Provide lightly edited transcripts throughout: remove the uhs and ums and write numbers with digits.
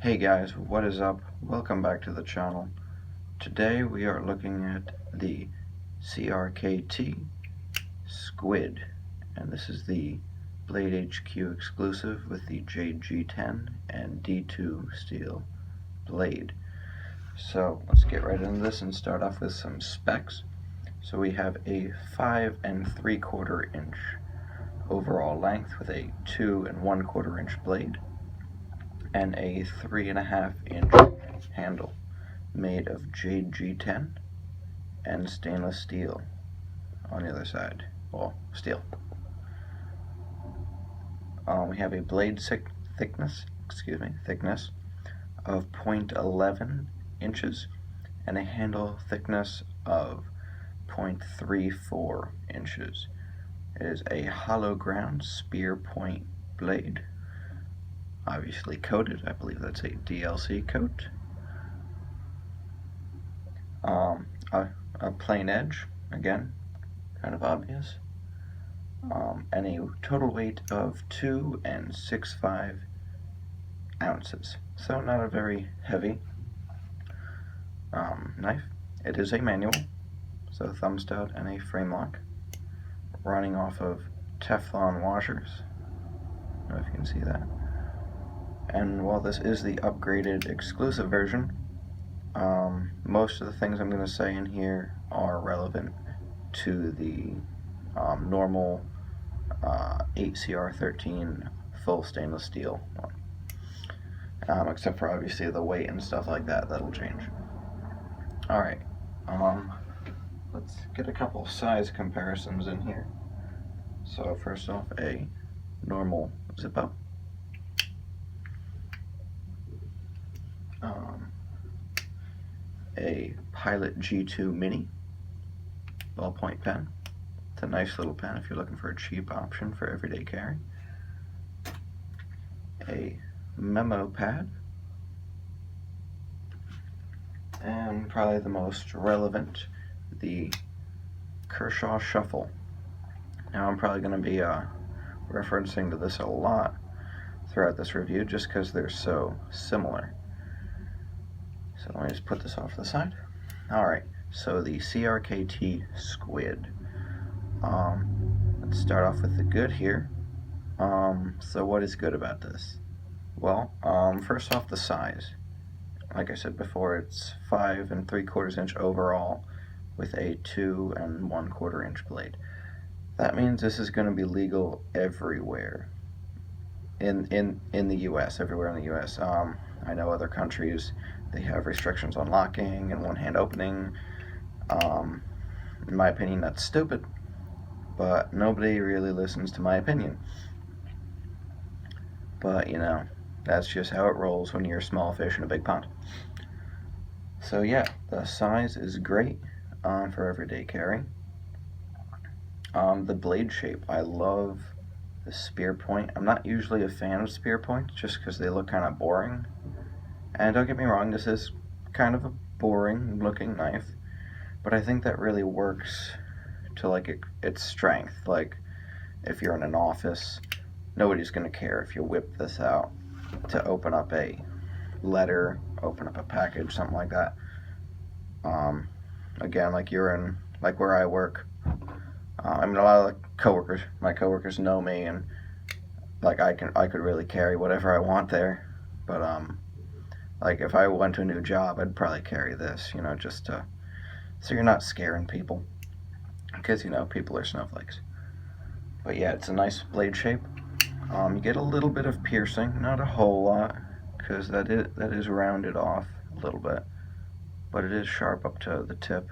Hey guys, what is up? Welcome back to the channel. Today we are looking at the CRKT Squid, and this is the Blade HQ exclusive with the JG10 and D2 steel blade. So let's get right into this and start off with some specs. So we have a 5 3/4 inch overall length with a 2 1/4 inch blade and a 3.5 inch handle made of JG10 and stainless steel on the other side. Well, steel. We have a blade thickness of 0.11 inches and a handle thickness of 0.34 inches. It is a hollow ground spear point blade, obviously coated. I believe that's a DLC coat. A plain edge, again, kind of obvious. And a total weight of 2 6/5 ounces. So not a very heavy knife. It is a manual, so thumb stud and a frame lock, running off of Teflon washers. I don't know if you can see that. And while this is the upgraded exclusive version, most of the things I'm going to say in here are relevant to the normal 8CR13 full stainless steel one, except for obviously the weight and stuff like that. That'll change. Alright, let's get a couple size comparisons in here. So first off, a normal zip-up. A Pilot G2 Mini ballpoint pen. It's a nice little pen if you're looking for a cheap option for everyday carry. A memo pad. And probably the most relevant, the Kershaw Shuffle. Now I'm probably going to be referencing to this a lot throughout this review just because they're so similar. So let me just put this off to the side. Alright, so the CRKT Squid. Let's start off with the good here. So what is good about this? Well, first off, the size. Like I said before, it's 5 3/4 inch overall with a 2 1/4 inch blade. That means this is going to be legal everywhere in the US, everywhere in the US. I know other countries, they have restrictions on locking and one-hand opening. In my opinion, that's stupid, but nobody really listens to my opinion. But, you know, that's just how it rolls when you're a small fish in a big pond. So yeah, the size is great for everyday carry. The blade shape, I love the spear point. I'm not usually a fan of spear points just because they look kind of boring. And don't get me wrong, this is kind of a boring looking knife, but I think that really works to like its strength. Like if you're in an office, nobody's going to care if you whip this out to open up a letter, open up a package, something like that. Again, like you're in, like where I work, I mean, a lot of my coworkers know me, and like I could really carry whatever I want there. But like if I went to a new job, I'd probably carry this, you know, just to, so you're not scaring people, because you know people are snowflakes. But yeah, it's a nice blade shape. You get a little bit of piercing, not a whole lot, because that is rounded off a little bit, but it is sharp up to the tip,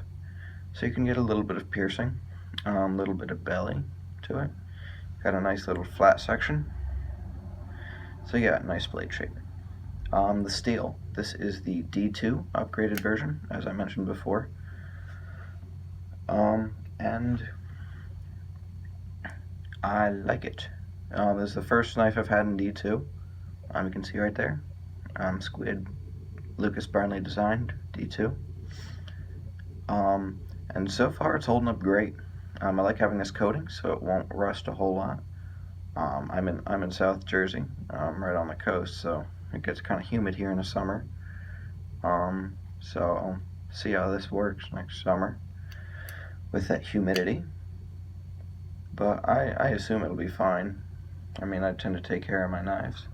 so you can get a little bit of piercing, a little bit of belly to it. Got a nice little flat section. So yeah, nice blade shape. The steel. This is the D2 upgraded version, as I mentioned before. And I like it. This is the first knife I've had in D2. You can see right there. Squid, Lucas Barnley designed, D2. And so far it's holding up great. I like having this coating so it won't rust a whole lot. I'm in South Jersey, right on the coast, so It gets kind of humid here in the summer. So I'll see how this works next summer with that humidity. But I assume it'll be fine. I mean, I tend to take care of my knives.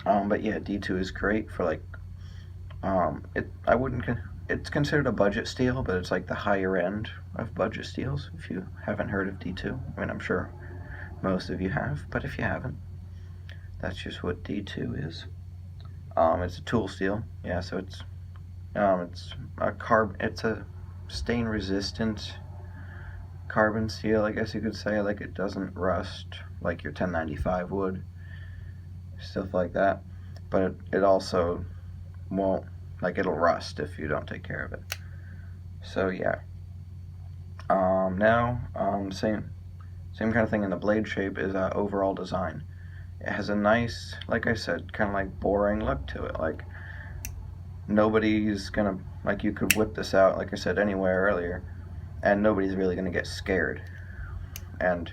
But yeah, D2 is great for like, it's considered a budget steel, but it's like the higher end of budget steels, if you haven't heard of D2. I mean, I'm sure most of you have, but if you haven't, that's just what D2 is. It's a tool steel, yeah, so it's a stain resistant carbon steel, I guess you could say. Like, it doesn't rust like your 1095 would, stuff like that, but it also won't, like, it'll rust if you don't take care of it. So yeah. Same kind of thing in the blade shape is overall design. It has a nice, like I said, kind of like boring look to it. Like, nobody's gonna, like, you could whip this out, like I said, anywhere earlier, and nobody's really gonna get scared. And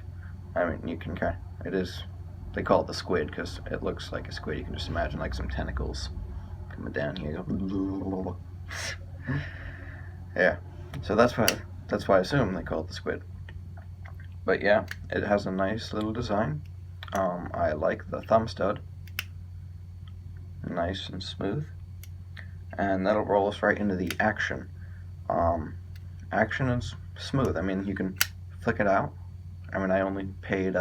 I mean, you can kind of, it is, they call it the squid because it looks like a squid. You can just imagine like some tentacles coming down here. Yeah, so that's why I assume they call it the squid. But yeah, it has a nice little design. I like the thumb stud, nice and smooth, and that'll roll us right into the action. Action is smooth. I mean, you can flick it out. I mean, I only paid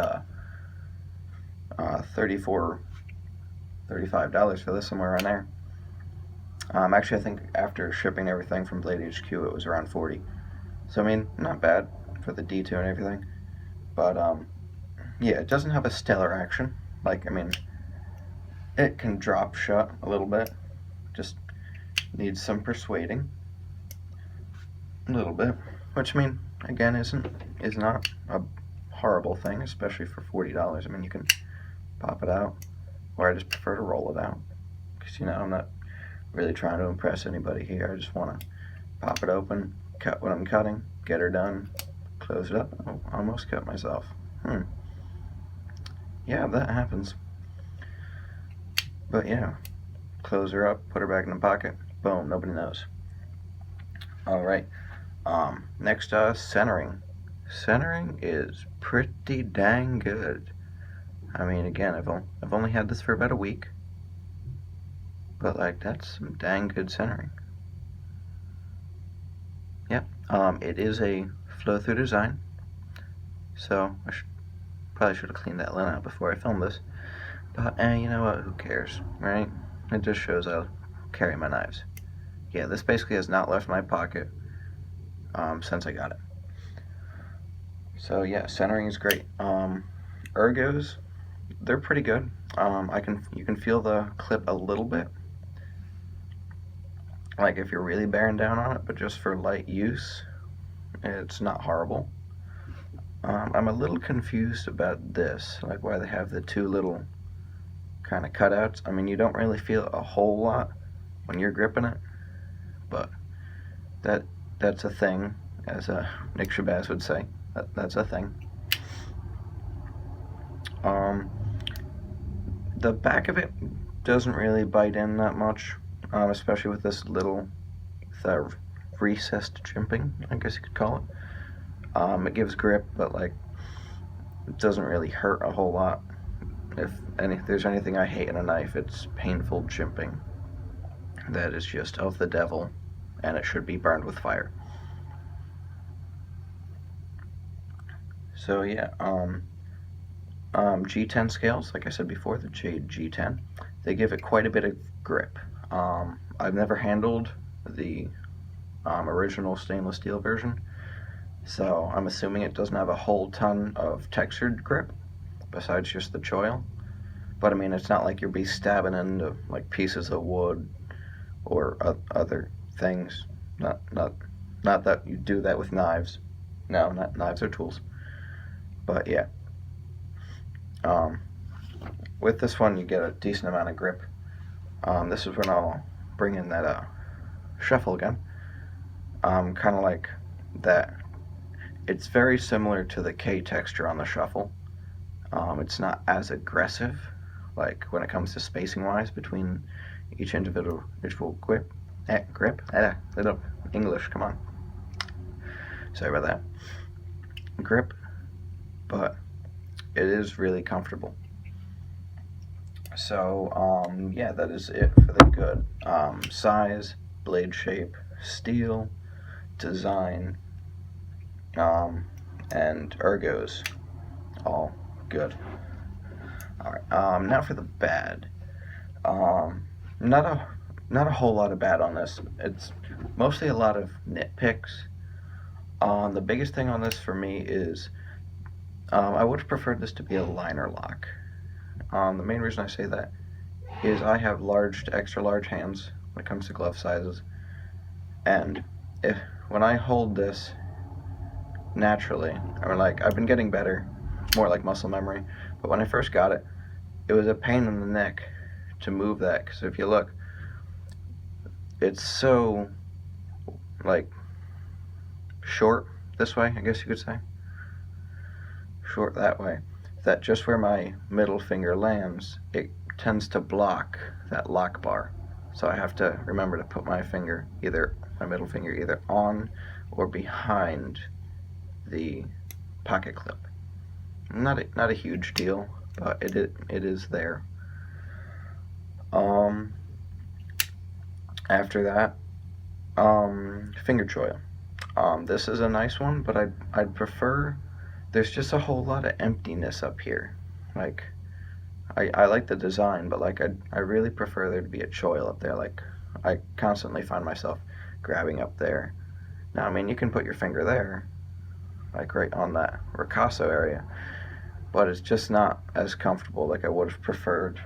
$35 for this, somewhere around there. Actually, I think after shipping everything from Blade HQ, it was around 40. So I mean, not bad for the D2 and everything. But yeah, it doesn't have a stellar action. Like, I mean, it can drop shut a little bit. Just needs some persuading, a little bit. Which, I mean, again, is not a horrible thing, especially for $40. I mean, you can pop it out, or I just prefer to roll it out, because, you know, I'm not really trying to impress anybody here. I just want to pop it open, cut what I'm cutting, get her done, close it up. Oh, almost cut myself. Yeah, that happens. But yeah, close her up, put her back in the pocket, boom, nobody knows. Alright, next, centering. Centering is pretty dang good. I mean, again, I've only had this for about a week, but like, that's some dang good centering. Yep, it is a flow-through design, so I probably should have cleaned that lint out before I filmed this, but you know what, who cares, right? It just shows I'll carry my knives. Yeah, this basically has not left my pocket since I got it. So yeah, centering is great. Ergos, they're pretty good. You can feel the clip a little bit, like if you're really bearing down on it, but just for light use, it's not horrible. I'm a little confused about this, like why they have the two little kind of cutouts. I mean, you don't really feel a whole lot when you're gripping it, but that's a thing, as Nick Shabazz would say. That's a thing. The back of it doesn't really bite in that much, especially with this little recessed jimping, I guess you could call it. It gives grip, but like, it doesn't really hurt a whole lot. If there's anything I hate in a knife, it's painful jimping. That is just of the devil, and it should be burned with fire. So yeah, G10 scales, like I said before, the Jade G10, they give it quite a bit of grip. I've never handled the original stainless steel version, so I'm assuming it doesn't have a whole ton of textured grip besides just the choil. But I mean, it's not like you'll be stabbing into like pieces of wood or other things. Not that you do that with knives. No, not knives or tools. But yeah, with this one you get a decent amount of grip. This is when I'll bring in that shuffle again. Kind of like that. It's very similar to the K texture on the shuffle. It's not as aggressive, like when it comes to spacing wise between each individual grip. Little English, come on. Sorry about that. Grip, but it is really comfortable. So, yeah, that is it for the good. Size, blade shape, steel, design, and ergos, all good. Alright, now for the bad. Not a whole lot of bad on this. It's mostly a lot of nitpicks. The biggest thing on this for me is I would have preferred this to be a liner lock. The main reason I say that is I have large to extra large hands when it comes to glove sizes, and when I hold this naturally, or like I've been getting better, more like muscle memory, but when I first got it, it was a pain in the neck to move that, because if you look, it's so like short this way, I guess you could say, short that way, that just where my middle finger lands, it tends to block that lock bar. So I have to remember to put my middle finger either on or behind the pocket clip. Not a huge deal, but it is there. After that, finger choil. This is a nice one, but I'd prefer. There's just a whole lot of emptiness up here. Like, I like the design, but like I really prefer there to be a choil up there. Like, I constantly find myself grabbing up there. Now, I mean, you can put your finger there, like right on that ricasso area, but it's just not as comfortable like I would have preferred.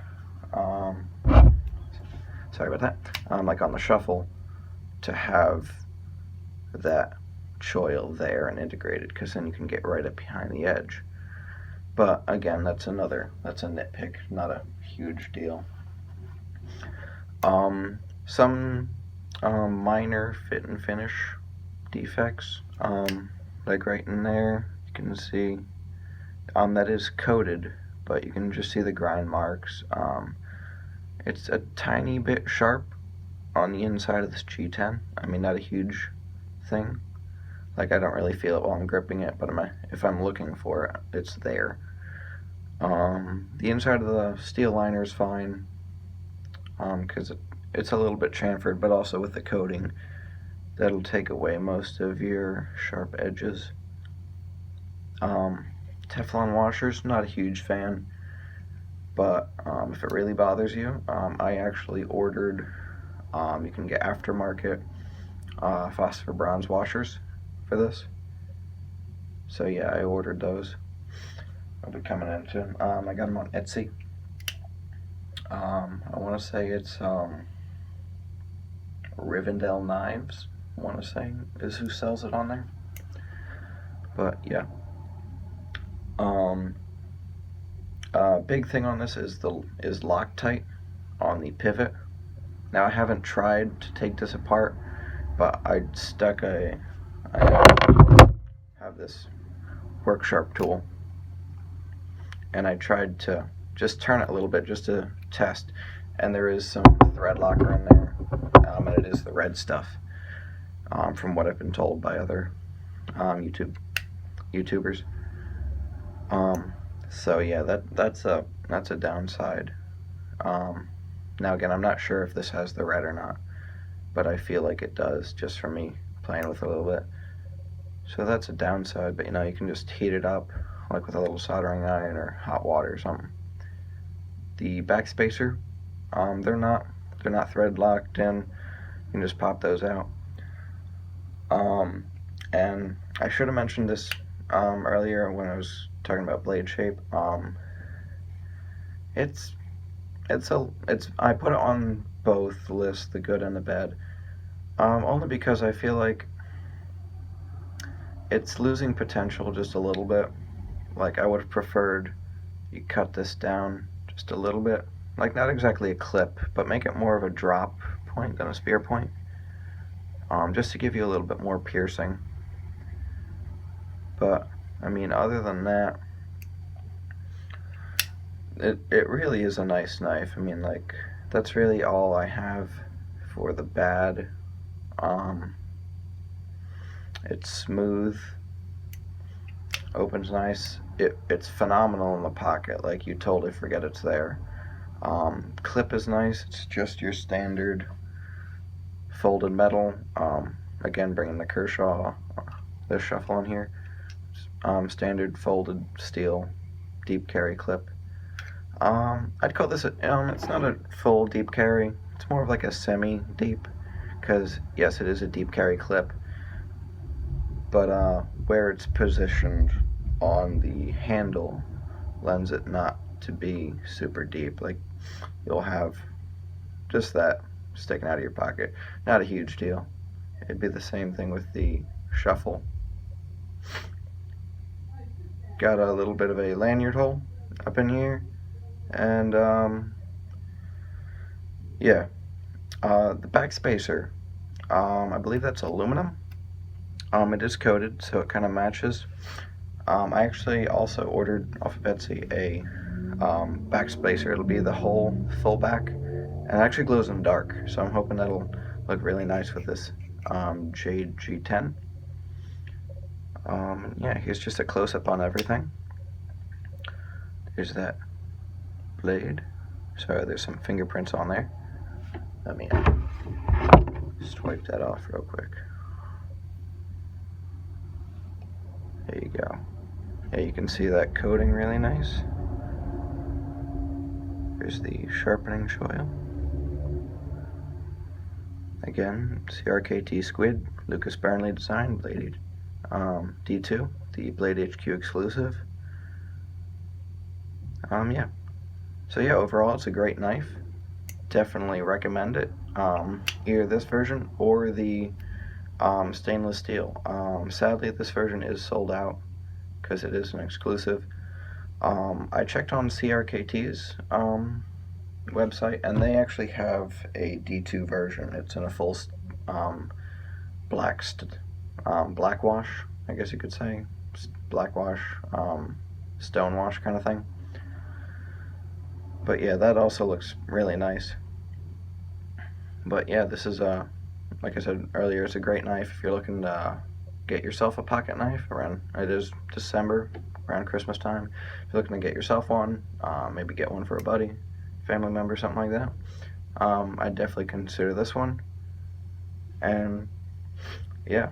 Sorry about that. Like on the shuffle, to have that choil there and integrated, because then you can get right up behind the edge. But again, that's a nitpick, not a huge deal. Some minor fit and finish defects, like right in there, you can see that is coated, but you can just see the grind marks. It's a tiny bit sharp on the inside of this G10. I mean, not a huge thing. Like, I don't really feel it while I'm gripping it, but if I'm looking for it, it's there. The inside of the steel liner is fine, because it's a little bit chamfered, but also with the coating, that'll take away most of your sharp edges. Teflon washers, not a huge fan, but if it really bothers you, I actually ordered, you can get aftermarket phosphor bronze washers for this. So yeah, I ordered those. I'll be coming in soon. I got them on Etsy. I want to say it's Rivendell Knives, I want to say, is who sells it on there. But yeah. Big thing on this is Loctite on the pivot. Now, I haven't tried to take this apart, but I have this work sharp tool, and I tried to just turn it a little bit just to test, and there is some thread locker in there, and it is the red stuff, from what I've been told by other YouTubers. So yeah, that's a downside. Now again, I'm not sure if this has the red or not, but I feel like it does, just from me playing with it a little bit. So that's a downside, but you can just heat it up, like with a little soldering iron or hot water or something. The backspacer, they're not thread locked in. You can just pop those out. And I should have mentioned this earlier when I was talking about blade shape. I put it on both lists, the good and the bad, only because I feel like it's losing potential just a little bit. Like, I would have preferred you cut this down just a little bit, like not exactly a clip, but make it more of a drop point than a spear point, just to give you a little bit more piercing. But I mean, other than that, it really is a nice knife. I mean, like, that's really all I have for the bad. It's smooth, opens nice. It's phenomenal in the pocket. Like, you totally forget it's there. Clip is nice. It's just your standard folded metal. Again, bringing the Kershaw, the shuffle in here. Standard folded steel deep carry clip. I'd call this it's not a full deep carry. It's more of like a semi-deep, because yes, it is a deep carry clip, but where it's positioned on the handle lends it not to be super deep. Like, you'll have just that sticking out of your pocket. Not a huge deal. It'd be the same thing with the shuffle. Got a little bit of a lanyard hole up in here, and yeah, the back spacer, I believe that's aluminum. It is coated, so it kind of matches. I actually also ordered off of Etsy a back spacer. It'll be the whole full back, and it actually glows in the dark, so I'm hoping that'll look really nice with this Jade G10. Yeah, here's just a close-up on everything. There's that blade. Sorry, there's some fingerprints on there. Let me just wipe that off real quick. There you go. Yeah, you can see that coating really nice. There's the sharpening choil. Again, CRKT Squid, Lucas Burnley design, blade D2, the Blade HQ exclusive. Yeah. So yeah, overall it's a great knife. Definitely recommend it. Either this version or the stainless steel. Sadly, this version is sold out because it is an exclusive. I checked on CRKT's website, and they actually have a D2 version. It's in a full black wash, I guess you could say, black wash, stone wash kind of thing. But yeah, that also looks really nice. But yeah, this is like I said earlier, it's a great knife if you're looking to get yourself a pocket knife around. It is December, around Christmas time. If you're looking to get yourself one, maybe get one for a buddy, family member, something like that. I'd definitely consider this one. And yeah.